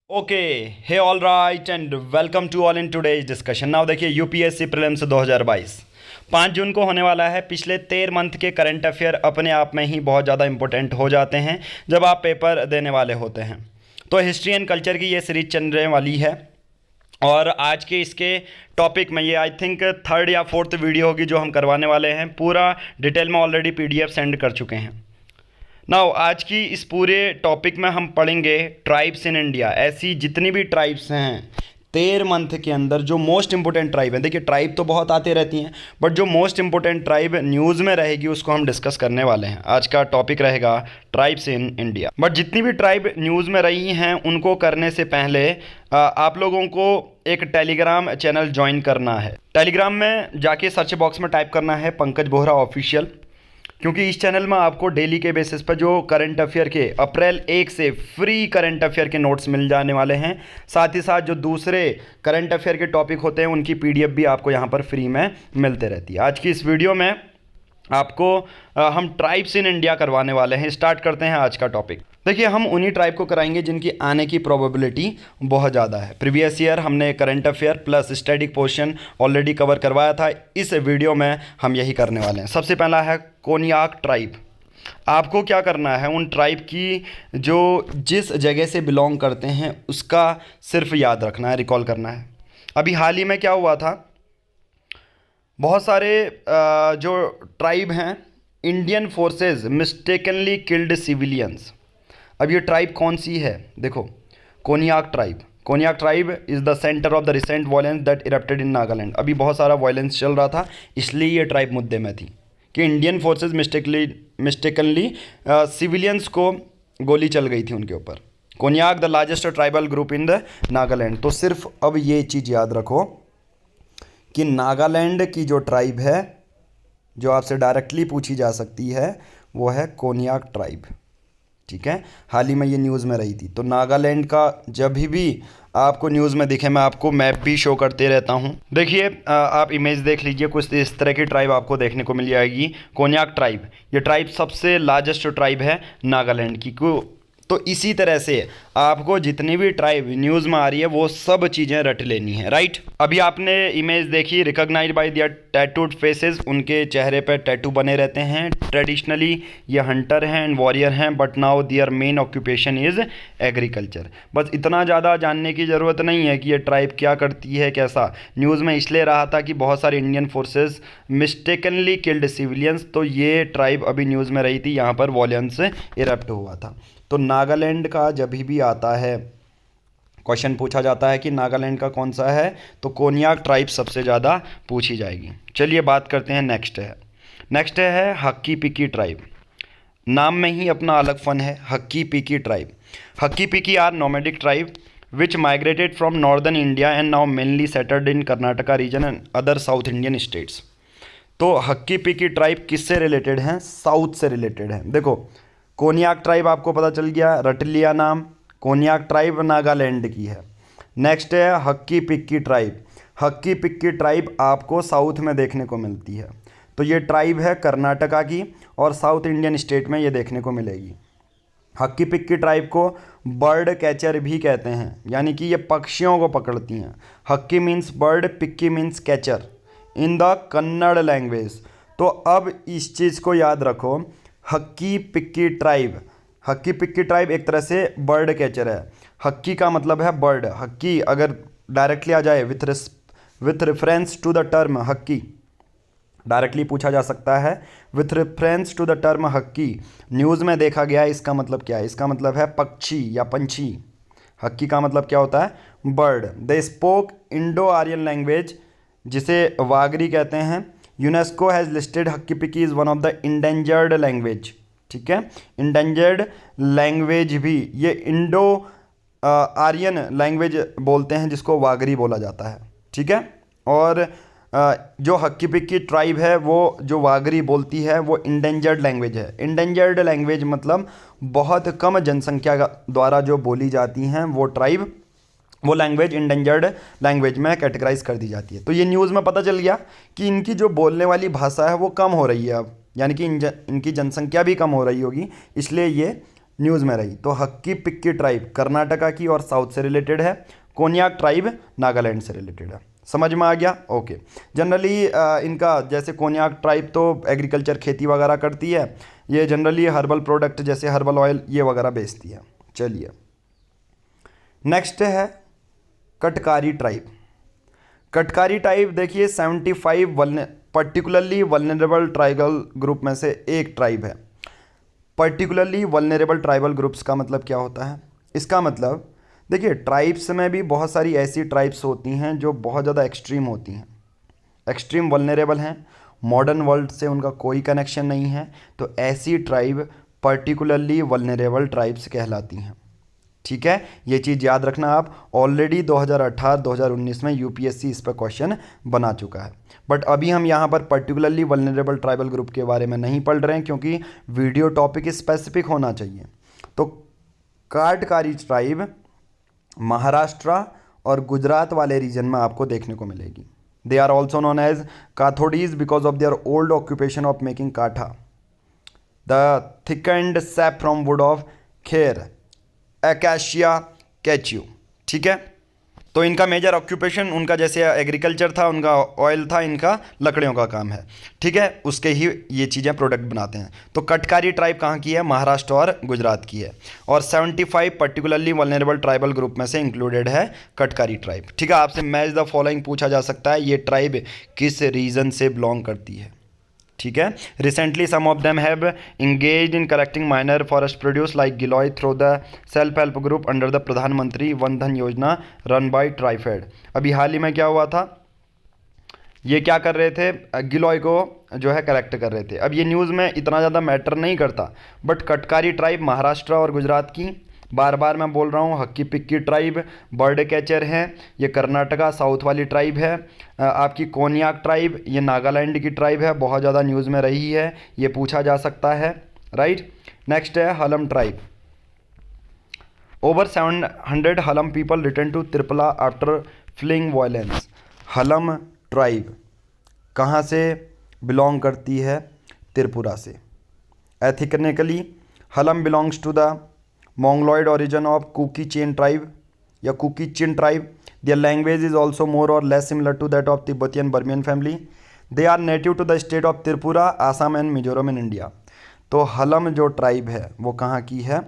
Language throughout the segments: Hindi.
Okay, hey all right and welcome to all in today's discussion. Now देखिए यूपीएससी प्रीलिम्स 2022 5 जून को होने वाला है। पिछले 13 मंथ के करंट अफेयर अपने आप में ही बहुत ज़्यादा इंपॉर्टेंट हो जाते हैं जब आप पेपर देने वाले होते हैं। तो हिस्ट्री एंड कल्चर की ये सीरीज चलने वाली है और आज के इसके टॉपिक में ये आई थिंक थर्ड या फोर्थ वीडियो होगी जो हम करवाने वाले हैं। पूरा डिटेल में ऑलरेडी पीडीएफ सेंड कर चुके हैं। नाउ आज की इस पूरे टॉपिक में हम पढ़ेंगे ट्राइब्स इन इंडिया। ऐसी जितनी भी ट्राइब्स हैं 13 मंथ के अंदर जो मोस्ट इंपॉर्टेंट ट्राइब है। देखिए ट्राइब तो बहुत आती रहती हैं बट जो मोस्ट इंपॉर्टेंट ट्राइब न्यूज़ में रहेगी उसको हम डिस्कस करने वाले हैं। आज का टॉपिक रहेगा ट्राइब्स इन इंडिया। बट जितनी भी ट्राइब न्यूज़ में रही हैं उनको करने से पहले आप लोगों को एक टेलीग्राम चैनल ज्वाइन करना है। टेलीग्राम में जाके सर्च बॉक्स में टाइप करना है पंकज बोहरा ऑफिशियल, क्योंकि इस चैनल में आपको डेली के बेसिस पर जो करंट अफेयर के अप्रैल 1 से फ्री करंट अफेयर के नोट्स मिल जाने वाले हैं। साथ ही साथ जो दूसरे करंट अफेयर के टॉपिक होते हैं उनकी पीडीएफ भी आपको यहाँ पर फ्री में मिलते रहती है। आज की इस वीडियो में आपको हम ट्राइब्स इन इंडिया करवाने वाले हैं। स्टार्ट करते हैं आज का टॉपिक। देखिए हम उन्हीं ट्राइब को कराएंगे जिनकी आने की प्रोबेबिलिटी बहुत ज़्यादा है। प्रीवियस ईयर हमने current affair plus static portion already cover करवाया था। इस वीडियो में हम यही करने वाले हैं। सबसे पहला है कोन्याक ट्राइब। आपको क्या करना है, उन ट्राइब की जो जिस जगह से बिलोंग करते हैं उसका सिर्फ याद रखना है, रिकॉल करना है। अभी हाल ही में क्या हुआ था, बहुत सारे जो ट्राइब हैं Indian forces mistakenly killed civilians. अब ये ट्राइब कौन सी है, देखो Konyak tribe. Konyak tribe is the centre of the recent violence that erupted इन नागालैंड। अभी बहुत सारा वायलेंस चल रहा था इसलिए ये ट्राइब मुद्दे में थी कि इंडियन फोर्सेस मिस्टेकनली सिविलियंस को गोली चल गई थी उनके ऊपर। Konyak the largest tribal group in the Nagaland. तो सिर्फ अब ये चीज़ याद रखो कि नागालैंड की जो ट्राइब है जो आपसे डायरेक्टली पूछी जा सकती है वो है कोन्याक ट्राइब। ठीक है, हाल ही में ये न्यूज़ में रही थी। तो नागालैंड का जब भी आपको न्यूज़ में दिखे, मैं आपको मैप भी शो करते रहता हूँ। देखिए आप इमेज देख लीजिए, कुछ इस तरह की ट्राइब आपको देखने को मिल जाएगी। कोन्याक ट्राइब, ये ट्राइब सबसे लार्जेस्ट ट्राइब है नागालैंड की। तो इसी तरह से आपको जितनी भी ट्राइब न्यूज़ में आ रही है वो सब चीज़ें रट लेनी है, राइट। अभी आपने इमेज देखी, रिकॉग्नाइज बाय दियर टैटूड फेसेस। उनके चेहरे पर टैटू बने रहते हैं। ट्रेडिशनली ये हंटर हैं एंड वॉरियर हैं but now their main occupation is agriculture. बस इतना ज़्यादा जानने की ज़रूरत नहीं है कि ये ट्राइब क्या करती है कैसा। न्यूज़ में इसलिए रहा था कि बहुत सारे Indian forces mistakenly killed civilians. तो ये ट्राइब अभी न्यूज़ में रही थी, यहाँ पर वॉयलेंस इरप्ट हुआ था। तो नागालैंड का जब भी आता है क्वेश्चन पूछा जाता है कि नागालैंड का कौन सा है, तो कोन्याक ट्राइब सबसे ज़्यादा पूछी जाएगी। चलिए बात करते हैं नेक्स्ट है हक्की पिकी ट्राइब। नाम में ही अपना अलग फन है, Hakki Pikki tribe. Hakki Pikki are nomadic tribe which migrated from northern India and now mainly settled in Karnataka region and other South Indian states. तो हक्की पिकी ट्राइब किससे रिलेटेड हैं, साउथ से रिलेटेड है। देखो कोन्याक ट्राइब आपको पता चल गया, रट लिया नाम। कोन्याक ट्राइब नागालैंड की है। नेक्स्ट है हक्की पिक्की ट्राइब। हक्की पिक्की ट्राइब आपको साउथ में देखने को मिलती है। तो ये ट्राइब है कर्नाटका की और साउथ इंडियन स्टेट में ये देखने को मिलेगी। हक्की पिक्की ट्राइब को बर्ड कैचर भी कहते हैं, यानी कि ये पक्षियों को पकड़ती हैं। Hakki means bird, Pikki means catcher in the Kannada language. तो अब इस चीज़ को याद रखो, हक्की पिक्की ट्राइब एक तरह से बर्ड कैचर है। हक्की का मतलब है बर्ड। हक्की अगर डायरेक्टली आ जाए with reference to the term Hakki, directly पूछा जा सकता है with reference to the term Hakki. News में देखा गया है, इसका मतलब क्या है, इसका मतलब है पक्षी या पंछी। हक्की का मतलब क्या होता है, bird. They spoke Indo Aryan language जिसे वागरी कहते हैं। UNESCO has listed Hakki Pikki is one of the endangered language. ठीक है, इंडेंजर्ड लैंग्वेज भी ये इंडो आर्यन लैंग्वेज बोलते हैं जिसको वागरी बोला जाता है। ठीक है, और जो हक्की पिक्की ट्राइब है वो जो वागरी बोलती है वो इंडेंजर्ड लैंग्वेज है। इंडेंजर्ड लैंग्वेज मतलब बहुत कम जनसंख्या द्वारा जो बोली जाती हैं वो ट्राइब, वो लैंग्वेज इंडेंजर्ड लैंग्वेज में कैटेगराइज कर दी जाती है। तो ये न्यूज़ में पता चल गया कि इनकी जो बोलने वाली भाषा है वो कम हो रही है अब, यानी कि इनकी जनसंख्या भी कम हो रही होगी, इसलिए ये न्यूज़ में रही। तो हक्की पिक्की ट्राइब कर्नाटका की और साउथ से रिलेटेड है, कोन्याक ट्राइब नागालैंड से रिलेटेड है। समझ में आ गया? ओके। जनरली इनका जैसे कोन्याक ट्राइब तो एग्रीकल्चर खेती वगैरह करती है, ये जनरली हर्बल प्रोडक्ट जैसे हर्बल ऑयल ये वगैरह बेचती है। चलिए नेक्स्ट है कटकारी ट्राइब। कटकारी ट्राइब देखिए 75 पर्टिकुलरली वल्नरेबल ट्राइबल ग्रुप में से एक ट्राइब है। पर्टिकुलरली वल्नरेबल ट्राइबल ग्रुप्स का मतलब क्या होता है? इसका मतलब देखिए ट्राइब्स में भी बहुत सारी ऐसी ट्राइब्स होती हैं जो बहुत ज़्यादा एक्सट्रीम होती हैं, एक्सट्रीम वल्नरेबल हैं, मॉडर्न वर्ल्ड से उनका कोई कनेक्शन नहीं है, तो ऐसी ट्राइब पर्टिकुलरली वल्नरेबल ट्राइब्स कहलाती हैं। ठीक है, ये चीज़ याद रखना आप। ऑलरेडी 2018-2019 में यूपीएससी इस पर क्वेश्चन बना चुका है, बट अभी हम यहाँ पर पर्टिकुलरली वल्नरेबल ट्राइबल ग्रुप के बारे में नहीं पढ़ रहे हैं क्योंकि वीडियो टॉपिक स्पेसिफिक होना चाहिए। तो काटकारी ट्राइब महाराष्ट्र और गुजरात वाले रीजन में आपको देखने को मिलेगी। They are also known as Kathodis because of their old occupation of making katha, the thickened sap from wood of khair acacia catechu. ठीक है, तो इनका मेजर ऑक्यूपेशन उनका जैसे एग्रीकल्चर था, उनका ऑयल था, इनका लकड़ियों का काम है। ठीक है, उसके ही ये चीज़ें प्रोडक्ट बनाते हैं। तो कटकारी ट्राइब कहाँ की है? महाराष्ट्र और गुजरात की है। और 75 पर्टिकुलरली वल्नरेबल ट्राइबल ग्रुप में से इंक्लूडेड है कटकारी ट्राइब। ठीक है, आपसे मैच द फॉलोइंग पूछा जा सकता है, ये ट्राइब किस रीजन से बिलोंग करती है। ठीक है, recently some of them have engaged in collecting minor forest produce like giloy through the self help group under the Pradhan Mantri Van Dhan Yojana run by TRIFED. अभी हाल ही में क्या हुआ था, ये क्या कर रहे थे, गिलोय को जो है कलेक्ट कर रहे थे। अब ये न्यूज़ में इतना ज़्यादा मैटर नहीं करता, बट कटकारी ट्राइब महाराष्ट्र और गुजरात की, बार बार मैं बोल रहा हूँ, हक्की पिक्की ट्राइब बर्ड कैचर है, ये कर्नाटका साउथ वाली ट्राइब है। आपकी कोन्याक ट्राइब ये नागालैंड की ट्राइब है, बहुत ज़्यादा न्यूज़ में रही है, ये पूछा जा सकता है। राइट, नेक्स्ट है Halam tribe. Over 700 Halam people return to Tripura after fleeing violence. Halam tribe कहाँ से बिलोंग करती है? त्रिपुरा से। Ethnically Halam belongs to the Mongoloid origin of Kuki Chain tribe या Kuki Chin tribe. Their language is also more or less similar to that of Tibetan Burman family. They are native to the state of Tripura, Assam and Mizoram in India. तो हलम जो ट्राइब है वो कहाँ की है?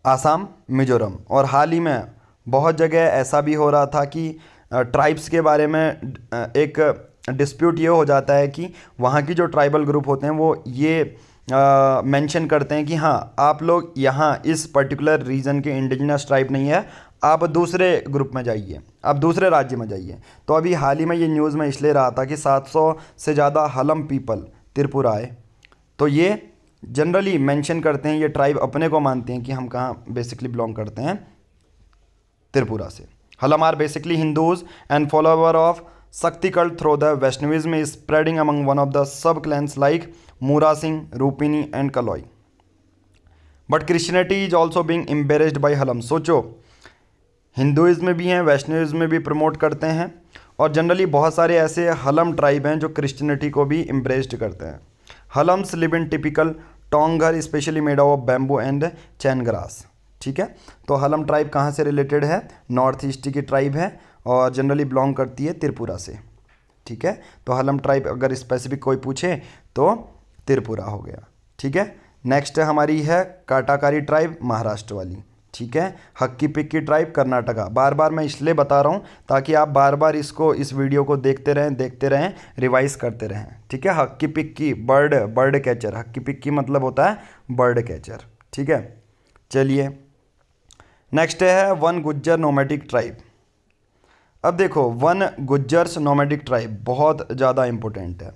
आसाम, मिजोरम। और हाल ही में बहुत जगह ऐसा भी हो रहा था कि ट्राइब्स के बारे में एक डिस्प्यूट ये हो जाता है कि वहाँ की जो ट्राइबल ग्रुप होते हैं वो ये मेंशन करते हैं कि हाँ आप लोग यहाँ इस पर्टिकुलर रीजन के इंडिजिनस ट्राइब नहीं है, आप दूसरे ग्रुप में जाइए, आप दूसरे राज्य में जाइए। तो अभी हाल ही में ये न्यूज़ में इसलिए रहा था कि 700 से ज़्यादा हलम पीपल त्रिपुरा आए। तो ये जनरली मेंशन करते हैं, ये ट्राइब अपने को मानते हैं कि हम कहाँ बेसिकली बिलोंग करते हैं, त्रिपुरा से। Halam are basically Hindus and follower of Shakti cult through the Vaishnavism is spreading among one of the sub-clans like Mura Singh, Rupini and Kaloi. But Christianity is also being embraced by Halam. सोचो, हिंदुइज्म में भी हैं, वैष्णविज्म में भी प्रमोट करते हैं, और जनरली बहुत सारे ऐसे हलम ट्राइब हैं जो क्रिश्चियनिटी को भी एम्ब्रेस्ड करते हैं। हलम्स लिव इन टिपिकल टोंग घर specially made of bamboo and chain grass. ठीक है, तो हलम ट्राइब कहाँ से रिलेटेड है? नॉर्थ ईस्ट की ट्राइब है और जनरली बिलोंग करती है त्रिपुरा से। ठीक है, तो हलम ट्राइब अगर स्पेसिफिक कोई पूछे तो त्रिपुरा हो गया। ठीक है, नेक्स्ट हमारी है काटाकारी ट्राइब महाराष्ट्र वाली। ठीक है, हक्की पिक्की ट्राइब कर्नाटका। बार बार मैं इसलिए बता रहा हूँ ताकि आप बार बार इस वीडियो को देखते रहें, रिवाइज करते रहें। ठीक है, हक्की पिक्की बर्ड कैचर, हक्की पिक्की मतलब होता है बर्ड कैचर। ठीक है, चलिए नेक्स्ट है वन गुज्जर नोमैडिक ट्राइब। अब देखो, वन गुज्जर्स नोमैडिक ट्राइब बहुत ज़्यादा इंपॉर्टेंट है।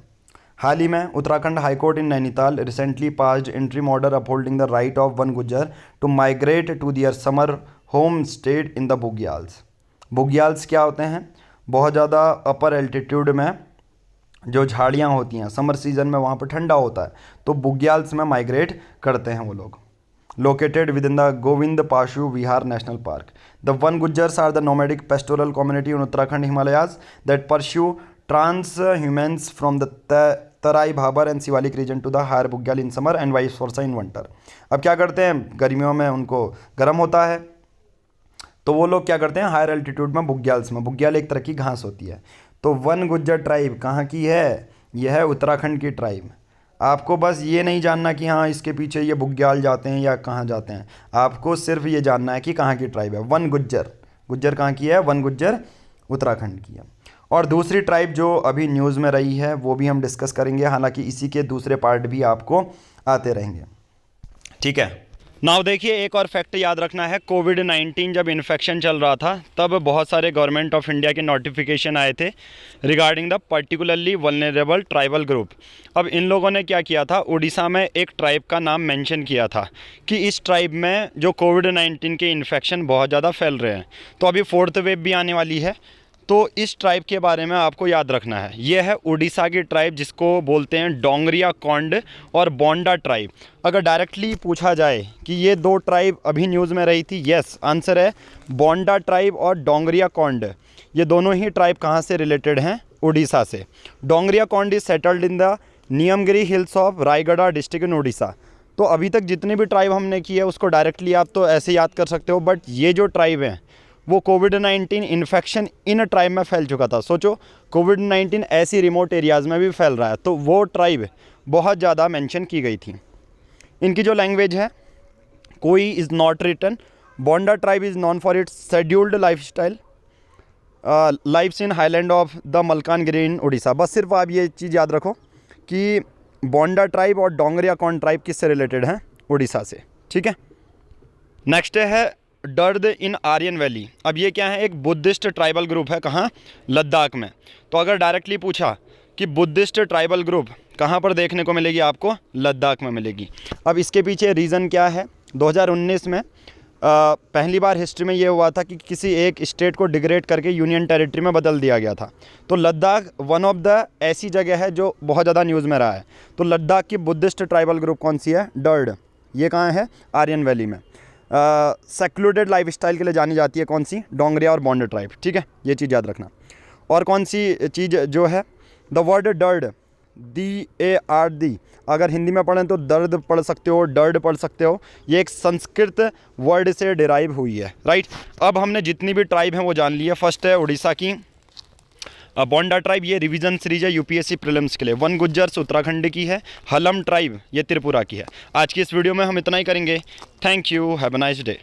हाल ही में Uttarakhand high court in Nainital recently passed interim order upholding the right of Van Gujjar to migrate to their summer home state in the bugyals. Bugyals क्या होते हैं? बहुत ज़्यादा अपर एल्टीट्यूड में जो झाड़ियाँ होती हैं, समर सीजन में वहाँ पर ठंडा होता है, तो बुग्याल्स में माइग्रेट करते हैं वो लोग। Located within the Govind Pashu Vihar National Park. The Van Gujjars are the nomadic pastoral community in Uttarakhand Himalayas that pursue transhumance from the Terai, Bhabar and Shivalik region to the higher bugyal in summer and vice versa in winter. अब क्या करते हैं, गर्मियों में उनको गर्म होता है तो वो लोग क्या करते हैं, हायर एल्टीट्यूड में बुग्याल्स में, बुग्याल एक तरह की घास होती है। तो वन गुज्जर ट्राइब कहाँ की है, यह है उत्तराखंड की ट्राइब। आपको बस ये नहीं जानना कि हाँ इसके पीछे ये बुग्याल जाते हैं या कहाँ जाते हैं, आपको सिर्फ ये जानना है कि कहाँ की ट्राइब है। वन गुज्जर, गुज्जर कहाँ की है, वन गुज्जर उत्तराखंड की है। और दूसरी ट्राइब जो अभी न्यूज़ में रही है वो भी हम डिस्कस करेंगे, हालांकि इसी के दूसरे पार्ट भी आपको आते रहेंगे, ठीक है। नाउ देखिए, एक और फैक्ट याद रखना है, कोविड-19 जब इन्फेक्शन चल रहा था तब बहुत सारे गवर्नमेंट ऑफ इंडिया के नोटिफिकेशन आए थे regarding the particularly vulnerable tribal group. अब इन लोगों ने क्या किया था, उड़ीसा में एक ट्राइब का नाम मेंशन किया था कि इस ट्राइब में जो कोविड-19 के इन्फेक्शन बहुत ज़्यादा फैल रहे हैं, तो अभी 4th वेव भी आने वाली है, तो इस ट्राइब के बारे में आपको याद रखना है। ये है उड़ीसा की ट्राइब जिसको बोलते हैं डोंगरिया कौंड और बोंडा ट्राइब। अगर डायरेक्टली पूछा जाए कि ये दो ट्राइब अभी न्यूज़ में रही थी, यस आंसर है बोंडा ट्राइब और डोंगरिया कौंड। ये दोनों ही ट्राइब कहाँ से रिलेटेड हैं, उड़ीसा से। Dongriya Kondh is settled in the Niyamgiri hills of Raigarh district in Orissa. तो अभी तक जितनी भी ट्राइब हमने की है उसको डायरेक्टली आप तो ऐसे याद कर सकते हो, बट ये जो ट्राइब हैं वो कोविड-19 इन्फेक्शन इन ट्राइब में फैल चुका था। सोचो, कोविड-19 ऐसी रिमोट एरियाज़ में भी फैल रहा है, तो वो ट्राइब बहुत ज़्यादा मेंशन की गई थी। इनकी जो लैंग्वेज है, कोई is not written. Bonda tribe is known for its scheduled life style, lives in highland of the Malkangiri in Orissa. बस सिर्फ आप ये चीज़ याद रखो कि बोंडा ट्राइब और डोंगरिया कौंड ट्राइब किससे रिलेटेड हैं, उड़ीसा से, ठीक है। नेक्स्ट है दर्द इन आर्यन वैली। अब ये क्या है, एक बुद्धिस्ट ट्राइबल ग्रुप है, कहाँ, लद्दाख में। तो अगर डायरेक्टली पूछा कि बुद्धिस्ट ट्राइबल ग्रुप कहाँ पर देखने को मिलेगी, आपको लद्दाख में मिलेगी। अब इसके पीछे रीज़न क्या है, 2019 में पहली बार हिस्ट्री में ये हुआ था कि किसी एक स्टेट को डिग्रेड करके यूनियन टेरिटरी में बदल दिया गया था। तो लद्दाख वन ऑफ द ऐसी जगह है जो बहुत ज़्यादा न्यूज़ में रहा है। तो लद्दाख की बुद्धिस्ट ट्राइबल ग्रुप कौन सी है, डर्ड। ये कहाँ है, आर्यन वैली में। सेक्लूडेड लाइफ स्टाइल के लिए जानी जाती है कौन सी, डोंगरिया और बोंडा ट्राइब, ठीक है, ये चीज़ याद रखना। और कौन सी चीज़ जो है, द वर्ड डर्ड, DARD, अगर हिंदी में पढ़ें तो दर्द पढ़ सकते हो, डर्ड पढ़ सकते हो। ये एक संस्कृत वर्ड से डिराइव हुई है, राइट। अब हमने जितनी भी ट्राइब हैं वो जान ली है। फर्स्ट है उड़ीसा की बोंडा ट्राइब, ये रिवीजन सीरीज है यूपीएससी प्रीलिम्स के लिए। वन गुज्जर उत्तराखंड की है। हलम ट्राइब ये त्रिपुरा की है। आज की इस वीडियो में हम इतना ही करेंगे। Thank you, have a nice day.